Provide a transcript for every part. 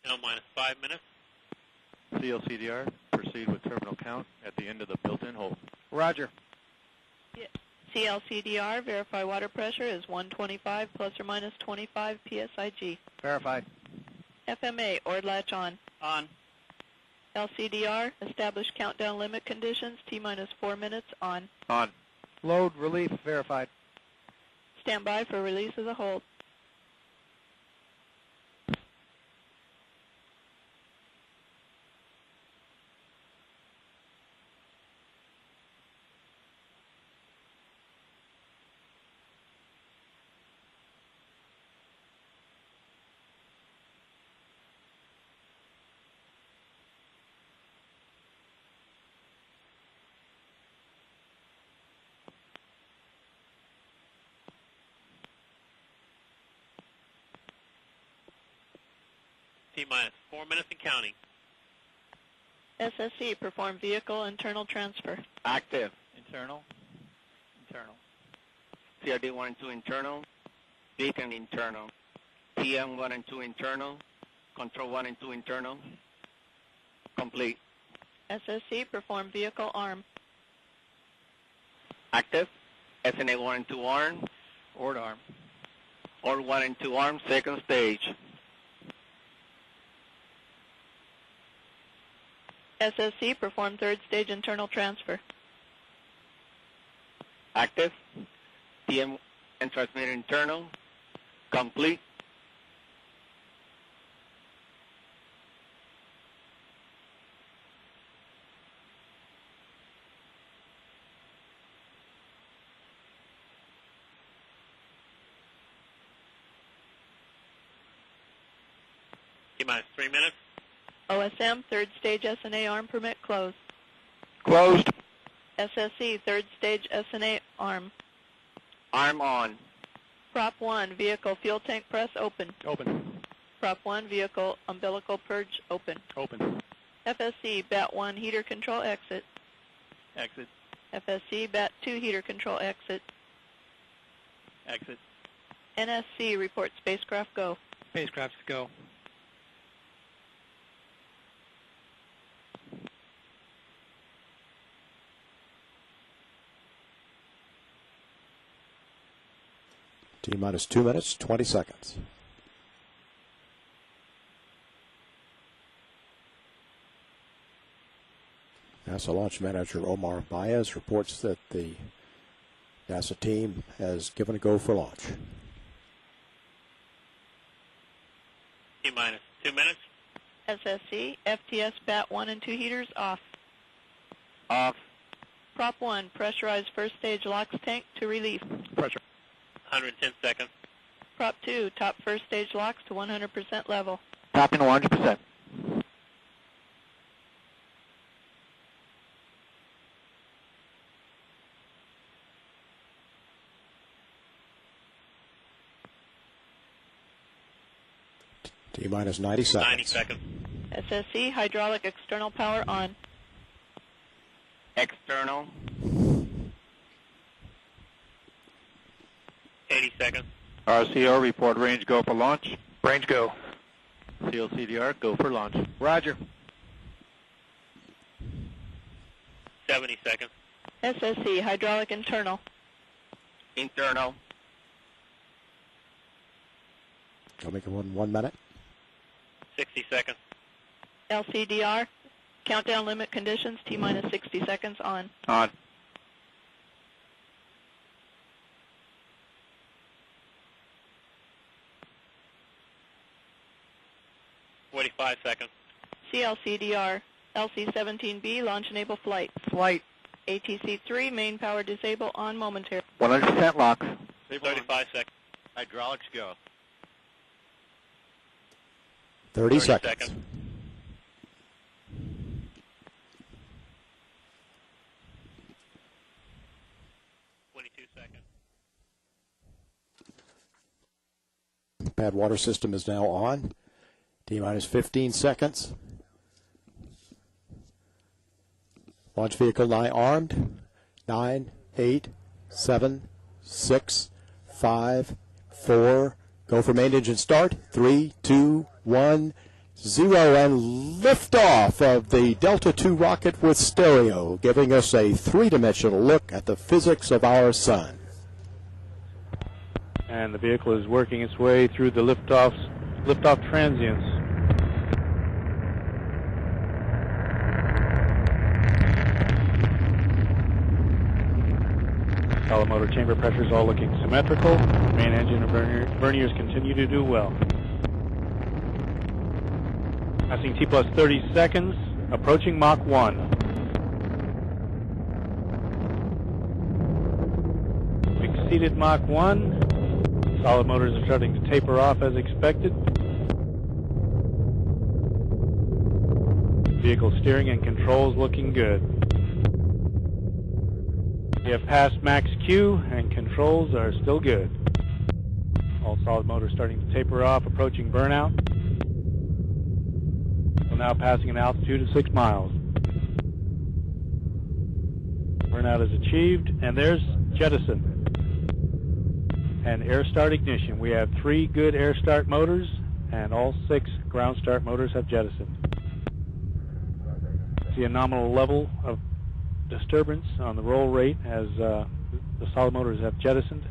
Now minus 5 minutes. CLCDR, proceed with terminal count at the end of the built-in hole. Roger. CLCDR, verify water pressure is 125 plus or minus 25 PSIG. Verified. FMA, ORD latch on. On. LCDR, establish countdown limit conditions, T-minus 4 minutes, on. On. Load relief verified. Stand by for release of the hold. T-minus 4 minutes and counting. SSC, perform vehicle internal transfer. Active. Internal. Internal. CRD 1 and 2 internal. Beacon internal. TM 1 and 2 internal. Control 1 and 2 internal. Complete. SSC, perform vehicle arm. Active. SNA 1 and 2 arm. ORD arm. ORD 1 and 2 arm, second stage. SSC, perform third stage internal transfer. Active. TM and transmitter internal. Complete. T-minus 3 minutes. OSM, third stage SNA arm permit closed. Closed. SSC, third stage SNA arm. Arm on. Prop 1, vehicle fuel tank press open. Open. Prop 1, vehicle umbilical purge open. Open. FSC, BAT 1, heater control exit. Exit. FSC, BAT 2, heater control exit. Exit. NSC, report spacecraft go. Spacecrafts go. T-minus 2 minutes, 20 seconds. NASA Launch Manager Omar Baez reports that the NASA team has given a go for launch. T-minus 2 minutes. SSC, FTS, BAT 1 and 2 heaters off. Off. Prop 1, pressurize first stage LOX tank to relief. Pressure. 110 seconds. Prop 2, top first stage LOX to 100% level. Topping 100%. T-minus 90 seconds. 90 seconds. SSC, hydraulic external power on. External. 80 seconds. RCO, report range go for launch. Range go. CLCDR, go for launch. Roger. 70 seconds. SSC, hydraulic internal. Internal. I'll make it 1 minute. 60 seconds. LCDR, countdown limit conditions, T-minus 60 seconds on. On. Seconds. CLCDR, LC-17B, launch enable flight. Flight. ATC-3, main power disable on momentary. 100% LOX. 35 seconds. Hydraulics go. 30 seconds. 22 seconds. Pad water system is now on. T-minus 15 seconds. Launch vehicle nigh armed. 9, 8, 7, 6, 5, 4. Go for main engine start. 3, 2, 1, 0 and liftoff of the Delta II rocket with stereo, giving us a three-dimensional look at the physics of our sun. And the vehicle is working its way through the liftoff transients. Solid motor chamber pressures all looking symmetrical. Main engine and verniers continue to do well. Passing T plus 30 seconds, approaching Mach 1. Exceeded Mach 1. Solid motors are starting to taper off as expected. Vehicle steering and controls looking good. We have passed max Q and controls are still good. All solid motors starting to taper off, approaching burnout. We're now passing an altitude of 6 miles. Burnout is achieved, and there's Jettison. And air start ignition. We have 3 good air start motors, and all 6 ground start motors have jettisoned. See a nominal level of disturbance on the roll rate as the solid motors have jettisoned.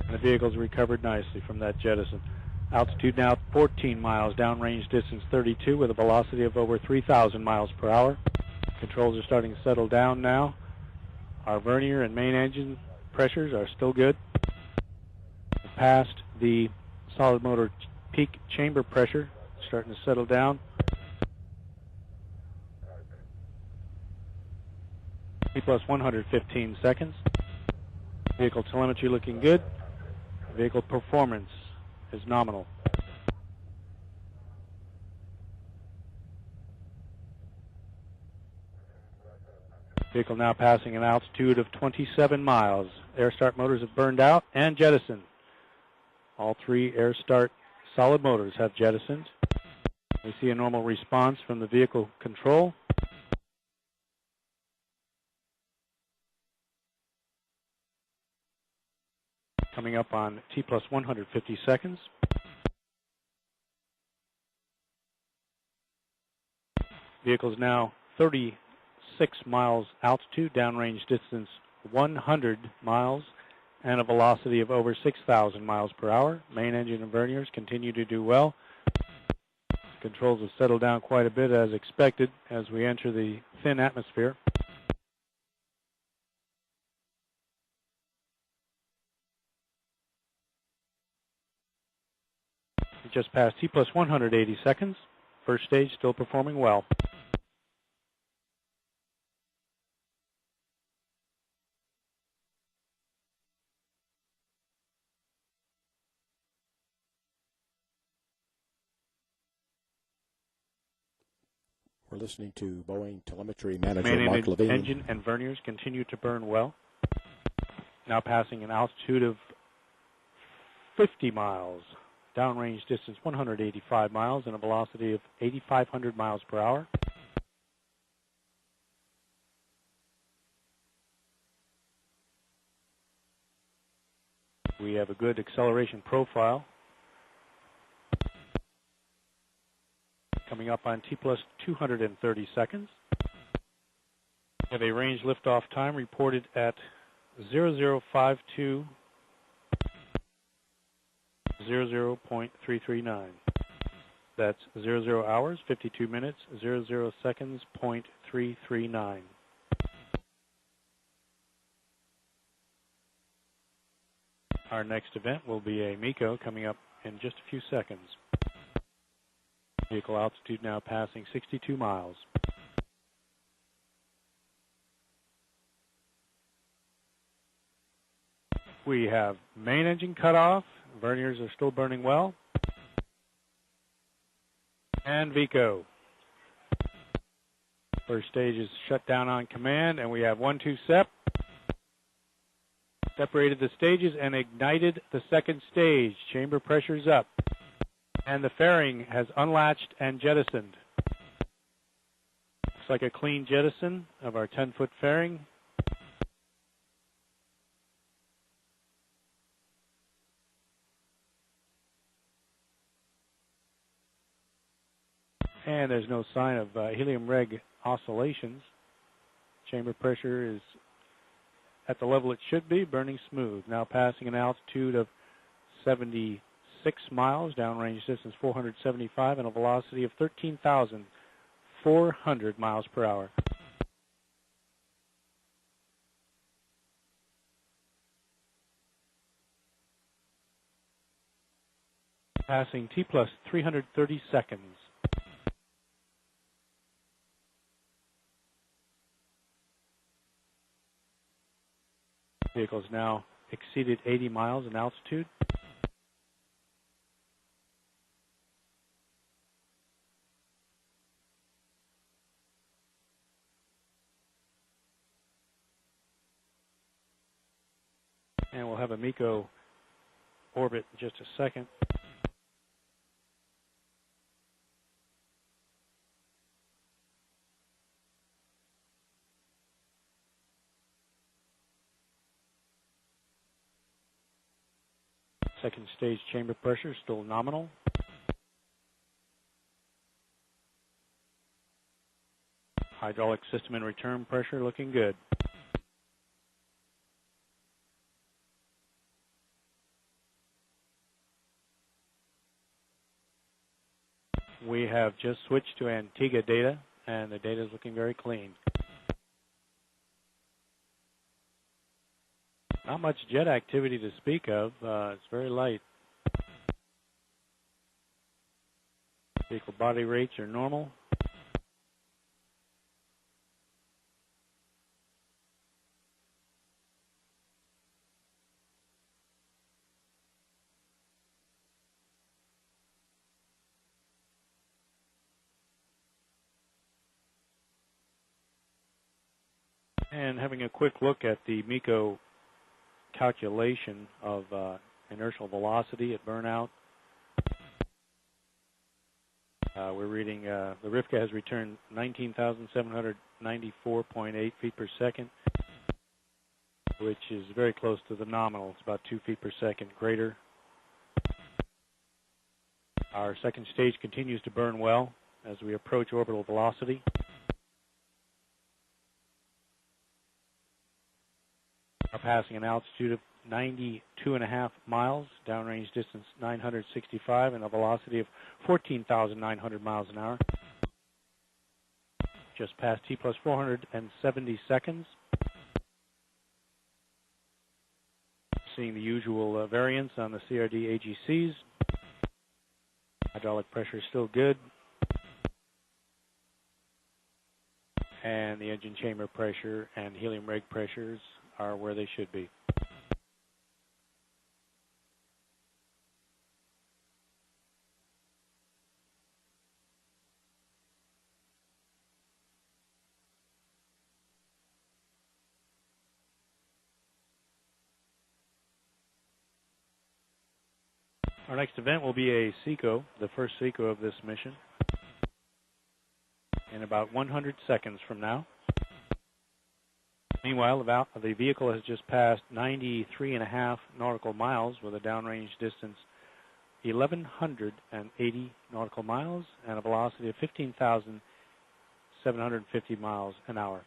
And the vehicle's recovered nicely from that jettison. Altitude now 14 miles, downrange distance 32 with a velocity of over 3,000 miles per hour. Controls are starting to settle down now. Our vernier and main engine pressures are still good. We've passed the solid motor peak chamber pressure, starting to settle down. T plus 115 seconds. Vehicle telemetry looking good. Vehicle performance is nominal. Vehicle now passing an altitude of 27 miles. Air start motors have burned out and jettisoned. All 3 air start solid motors have jettisoned. We see a normal response from the vehicle control. Coming up on T plus 150 seconds. Vehicle's now 36 miles altitude, downrange distance 100 miles, and a velocity of over 6,000 miles per hour. Main engine and verniers continue to do well. Controls have settled down quite a bit as expected as we enter the thin atmosphere. We just passed T plus 180 seconds. First stage still performing well. We're listening to Boeing telemetry manager Mark Levine. Engine and verniers continue to burn well. Now passing an altitude of 50 miles. Downrange distance 185 miles and a velocity of 8,500 miles per hour. We have a good acceleration profile. Coming up on T plus 230 seconds. We have a range liftoff time reported at 0052 00.339. That's 00 hours, 52 minutes, 00 seconds, .339. Our next event will be a MECO coming up in just a few seconds. Vehicle altitude now passing 62 miles. We have main engine cut off. Verniers are still burning well. And VECO. First stage is shut down on command, and we have 1-2 SEP. Separated the stages and ignited the second stage. Chamber pressure's up. And the fairing has unlatched and jettisoned. Looks like a clean jettison of our 10-foot fairing. And there's no sign of helium reg oscillations. Chamber pressure is at the level it should be, burning smooth. Now passing an altitude of 76 miles, downrange distance 475, and a velocity of 13,400 miles per hour. Passing T plus 330 seconds. Vehicle's now exceeded 80 miles in altitude. And we'll have a MECO orbit in just a second. Second stage chamber pressure still nominal. Hydraulic system and return pressure looking good. We have just switched to Antigua data, and the data is looking very clean. Not much jet activity to speak of. It's very light. Vehicle body rates are normal. And having a quick look at the MECO calculation of inertial velocity at burnout. We're reading the RIFCA has returned 19,794.8 feet per second, which is very close to the nominal. It's about 2 feet per second greater. Our second stage continues to burn well as we approach orbital velocity. Are passing an altitude of 92.5 miles, downrange distance 965, and a velocity of 14,900 miles an hour. Just past T plus 470 seconds. Seeing the usual variance on the CRD AGCs. Hydraulic pressure is still good. And the engine chamber pressure and helium reg pressures are where they should be. Our next event will be a SECO, the first SECO of this mission, in about 100 seconds from now. Meanwhile, the vehicle has just passed 93.5 nautical miles with a downrange distance 1,180 nautical miles and a velocity of 15,750 miles an hour.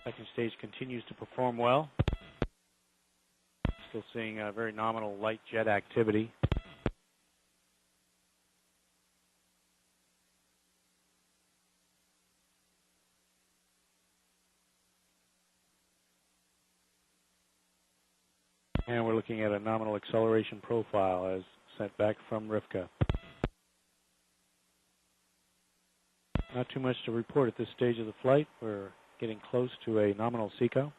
Second stage continues to perform well. Still seeing a very nominal light jet activity. And we're looking at a nominal acceleration profile as sent back from RIFCA. Not too much to report at this stage of the flight. We're getting close to a nominal SECO.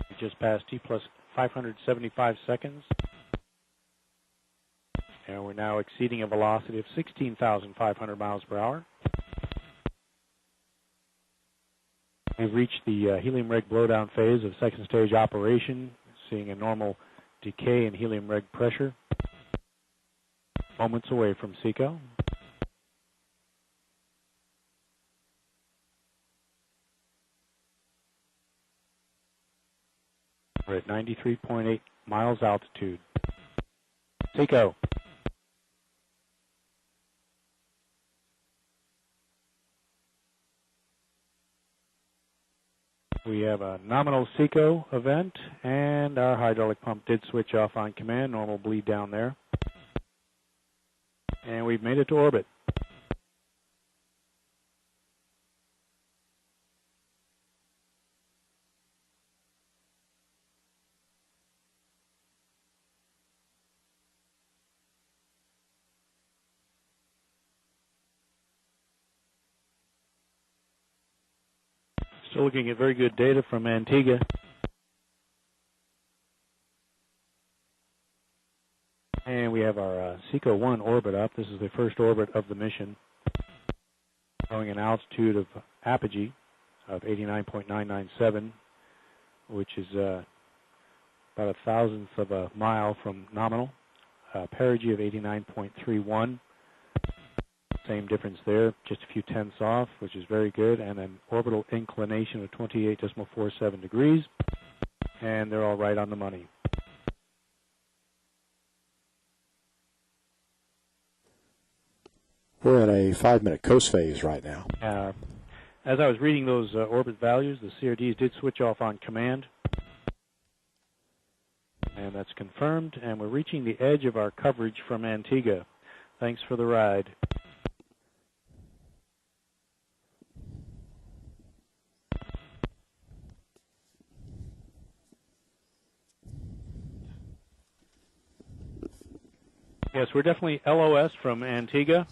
We just passed T plus 575 seconds. And we're now exceeding a velocity of 16,500 miles per hour. We've reached the helium reg blowdown phase of second stage operation, seeing a normal decay in helium reg pressure. Moments away from SECO. . We're at 93.8 miles altitude. Seco. We have a nominal Seco event, and our hydraulic pump did switch off on command. Normal bleed down there. And we've made it to orbit. Still looking at very good data from Antigua. And we have our Seco 1 orbit up. This is the first orbit of the mission, showing an altitude of apogee of 89.997, which is about a thousandth of a mile from nominal. Perigee of 89.31. Same difference there, just a few tenths off, which is very good, and an orbital inclination of 28.47 degrees, and they're all right on the money. We're in a 5-minute coast phase right now. As I was reading those orbit values, the CRDs did switch off on command, and that's confirmed, and we're reaching the edge of our coverage from Antigua. Thanks for the ride. Yes, we're definitely LOS from Antigua,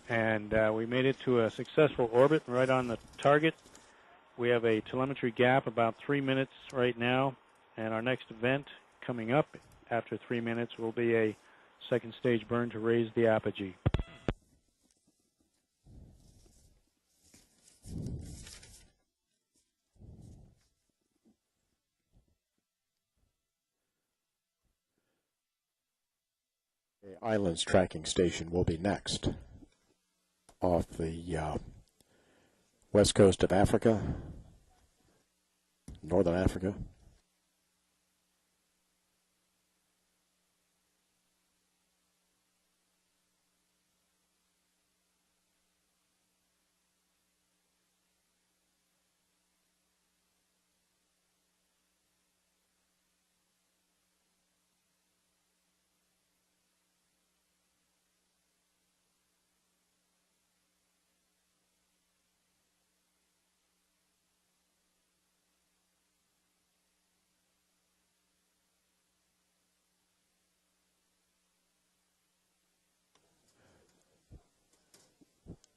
and we made it to a successful orbit right on the target. We have a telemetry gap about 3 minutes right now, and our next event coming up after 3 minutes will be a second stage burn to raise the apogee. The Islands tracking station will be next off the west coast of Africa, northern Africa.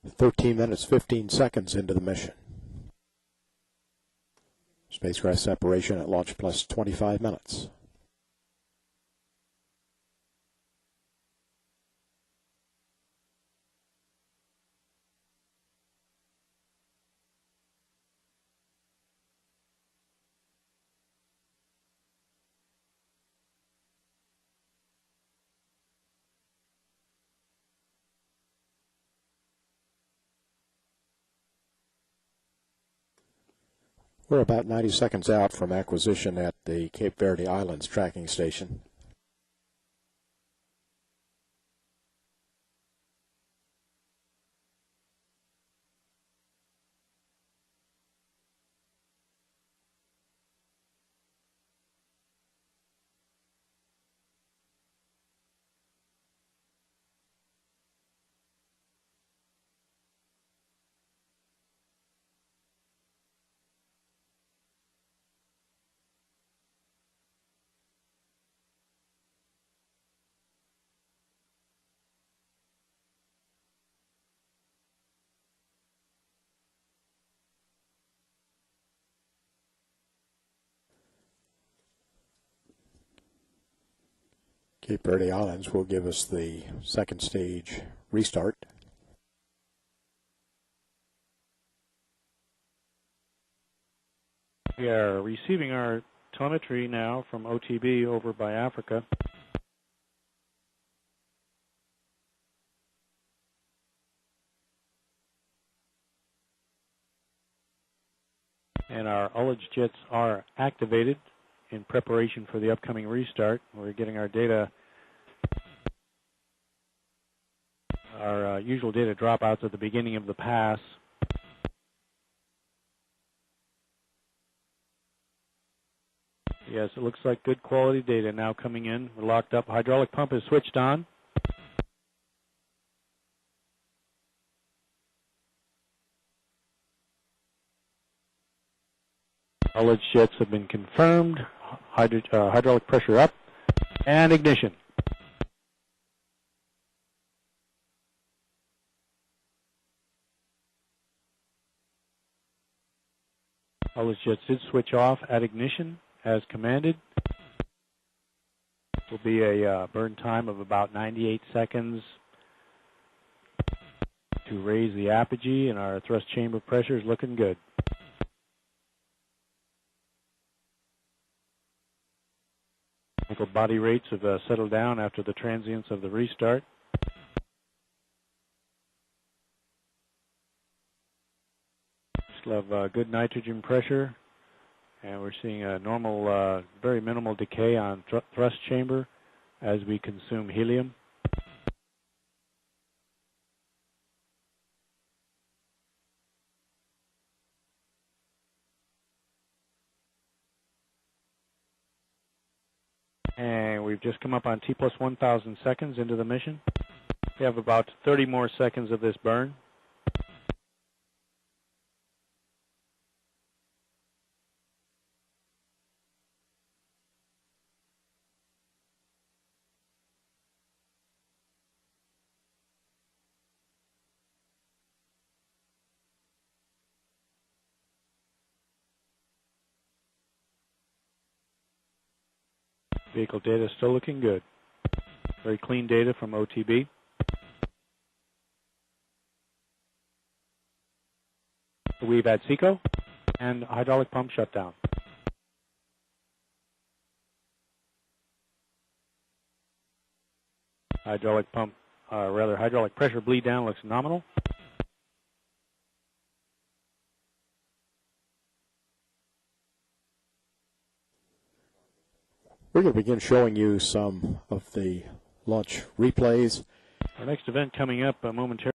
"13 minutes, 15 seconds into the mission. Spacecraft separation at launch plus 25 minutes. We're about 90 seconds out from acquisition at the Cape Verde Islands tracking station. Cape Verde Islands will give us the second stage restart. We are receiving our telemetry now from OTB over by Africa. And our ullage jets are activated in preparation for the upcoming restart. We're getting our data, our usual data dropouts at the beginning of the pass. Yes, it looks like good quality data now coming in. We're locked up. Hydraulic pump is switched on. Ullage jets have been confirmed. Hydraulic pressure up. And ignition. Ullage jets did switch off at ignition as commanded. Will be a burn time of about 98 seconds to raise the apogee, and our thrust chamber pressure is looking good. Nickel body rates have settled down after the transients of the restart. Still have good nitrogen pressure, and we're seeing a normal, very minimal decay on thrust chamber as we consume helium. And we've just come up on T plus 1,000 seconds into the mission. We have about 30 more seconds of this burn. Vehicle data is still looking good. Very clean data from OTB. We've had SECO and hydraulic pump shutdown. Hydraulic pressure bleed down looks nominal. We're going to begin showing you some of the launch replays. Our next event coming up momentarily.